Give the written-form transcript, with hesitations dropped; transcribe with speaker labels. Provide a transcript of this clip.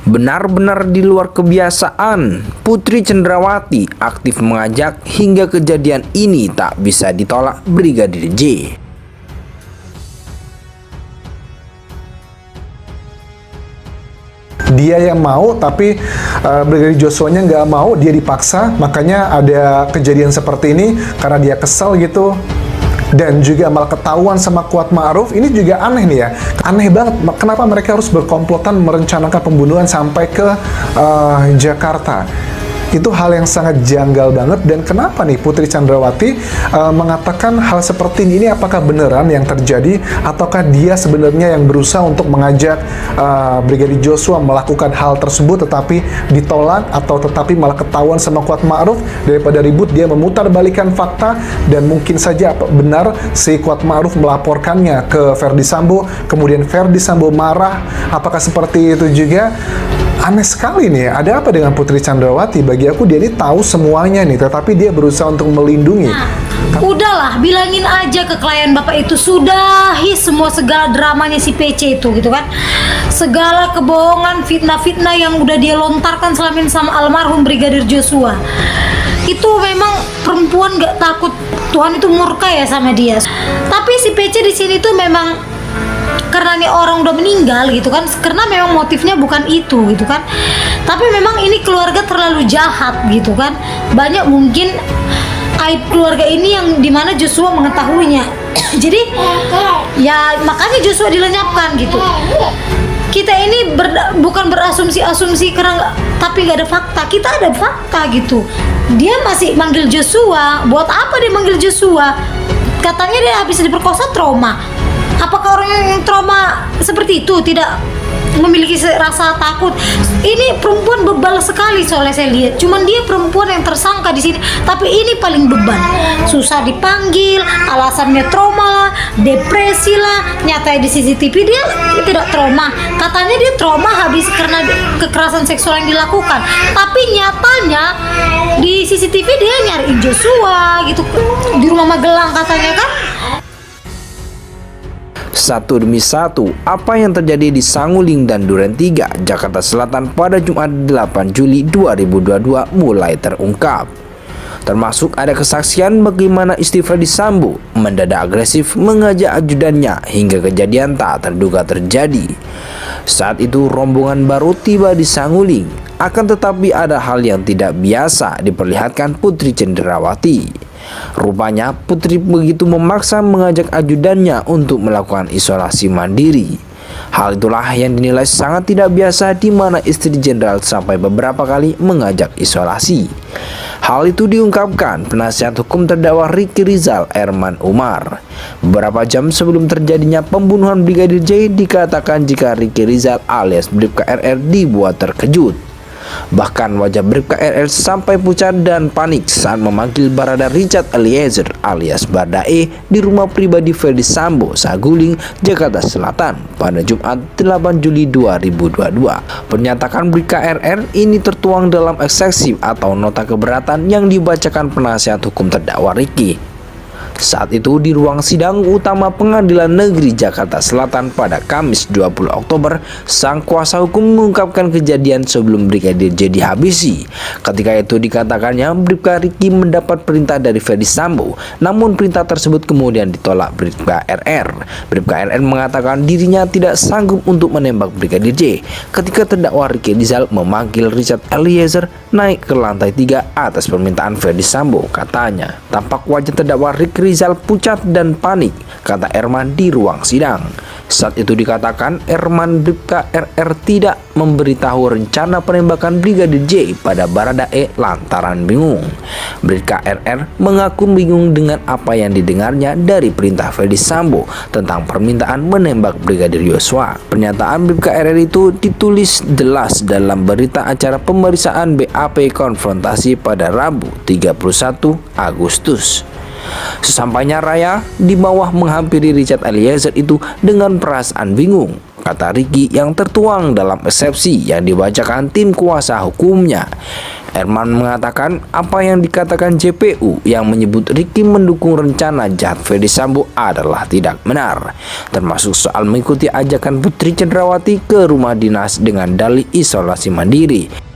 Speaker 1: Benar-benar di luar kebiasaan, Putri Cendrawati aktif mengajak hingga kejadian ini tak bisa ditolak Brigadir J.
Speaker 2: Dia yang mau, tapi Brigadir Joshua-nya nggak mau, dia dipaksa. Makanya ada kejadian seperti ini karena dia kesel gitu. Dan juga malah ketahuan sama Kuat Ma'ruf. Ini juga aneh nih ya. Aneh banget, kenapa mereka harus berkomplotan merencanakan pembunuhan sampai ke Jakarta. Itu hal yang sangat janggal banget. Dan kenapa nih Putri Cendrawati mengatakan hal seperti ini? Apakah beneran yang terjadi? Ataukah dia sebenarnya yang berusaha untuk mengajak Brigadir Joshua melakukan hal tersebut tetapi ditolak, atau tetapi malah ketahuan sama Kuat Ma'ruf? Daripada ribut, dia memutarbalikkan fakta. Dan mungkin saja benar si Kuat Ma'ruf melaporkannya ke Ferdy Sambo, kemudian Ferdy Sambo marah. Apakah seperti itu juga? Aneh sekali nih, ada apa dengan Putri Cendrawati? Bagi aku dia ini tahu semuanya nih, tetapi dia berusaha untuk melindungi.
Speaker 3: Udahlah, bilangin aja ke klien bapak itu, sudahi semua segala dramanya si PC itu gitu kan. Segala kebohongan, fitnah-fitnah yang udah dia lontarkan selama ini sama almarhum Brigadir Joshua. Itu memang perempuan gak takut Tuhan itu murka ya sama dia. Tapi si PC di sini tuh memang karena nih orang udah meninggal gitu kan, karena memang motifnya bukan itu gitu kan. Tapi memang ini keluarga terlalu jahat gitu kan. Banyak mungkin aib keluarga ini yang dimana Joshua mengetahuinya. Jadi ya makanya Joshua dilenyapkan gitu. Kita ini bukan berasumsi-asumsi karena tapi nggak ada fakta. Kita ada fakta gitu. Dia masih manggil Joshua. Buat apa dia manggil Joshua? Katanya dia habis diperkosa, trauma. Apakah orang yang trauma seperti itu tidak memiliki rasa takut? Ini perempuan bebal sekali soalnya saya lihat. Cuman dia perempuan yang tersangka di sini, tapi ini paling beban. Susah dipanggil, alasannya trauma lah, depresi lah. Nyatanya di CCTV dia tidak trauma. Katanya dia trauma habis karena kekerasan seksual yang dilakukan. Tapi nyatanya di CCTV dia nyariin Joshua gitu di rumah Magelang katanya kan.
Speaker 1: Satu demi satu, apa yang terjadi di Saguling dan Duren 3, Jakarta Selatan pada Jumat 8 Juli 2022 mulai terungkap. Termasuk ada kesaksian bagaimana istri Ferdy Sambo mendadak agresif mengajak ajudannya hingga kejadian tak terduga terjadi. Saat itu rombongan baru tiba di Saguling, akan tetapi ada hal yang tidak biasa diperlihatkan Putri Cendrawati. Rupanya Putri begitu memaksa mengajak ajudannya untuk melakukan isolasi mandiri. Hal itulah yang dinilai sangat tidak biasa, di mana istri jenderal sampai beberapa kali mengajak isolasi. Hal itu diungkapkan penasihat hukum terdakwa Ricky Rizal, Erman Umar. Beberapa jam sebelum terjadinya pembunuhan Brigadir J, dikatakan jika Ricky Rizal alias Bribka RR dibuat terkejut. Bahkan wajah Bribka RR sampai pucat dan panik saat memanggil Barada Richard Eliezer alias Bardae di rumah pribadi Ferdy Sambo, Saguling, Jakarta Selatan pada Jumat 8 Juli 2022. Pernyataan Bribka RR ini tertuang dalam eksepsi atau nota keberatan yang dibacakan penasihat hukum terdakwa Ricky. Saat itu di ruang sidang utama Pengadilan Negeri Jakarta Selatan pada Kamis 20 Oktober, sang kuasa hukum mengungkapkan kejadian sebelum Brigadir J dihabisi. Ketika itu dikatakannya Bribka Ricky mendapat perintah dari Ferdy Sambo, namun perintah tersebut kemudian ditolak Bribka RR. Bribka RR mengatakan dirinya tidak sanggup untuk menembak Brigadir J ketika terdakwa Ricky Rizal memanggil Richard Eliezer naik ke lantai 3 atas permintaan Ferdy Sambo. Katanya tampak wajah terdakwa Ricky Rizal pucat dan panik, kata Erman di ruang sidang. Saat itu dikatakan Erman Bribka RR tidak memberitahu rencana penembakan Brigadir J pada Baradae lantaran bingung. Bribka RR mengaku bingung dengan apa yang didengarnya dari perintah Ferdy Sambo tentang permintaan menembak Brigadir Joshua. Pernyataan Bribka RR itu ditulis jelas dalam berita acara pemeriksaan BAP konfrontasi pada Rabu 31 Agustus. Sesampainya Raya di bawah menghampiri Richard Eliezer itu dengan perasaan bingung, kata Ricky yang tertuang dalam eksepsi yang dibacakan tim kuasa hukumnya. Herman mengatakan apa yang dikatakan JPU yang menyebut Ricky mendukung rencana jahat Ferdy Sambo adalah tidak benar, termasuk soal mengikuti ajakan Putri Cenrawati ke rumah dinas dengan dalih isolasi mandiri.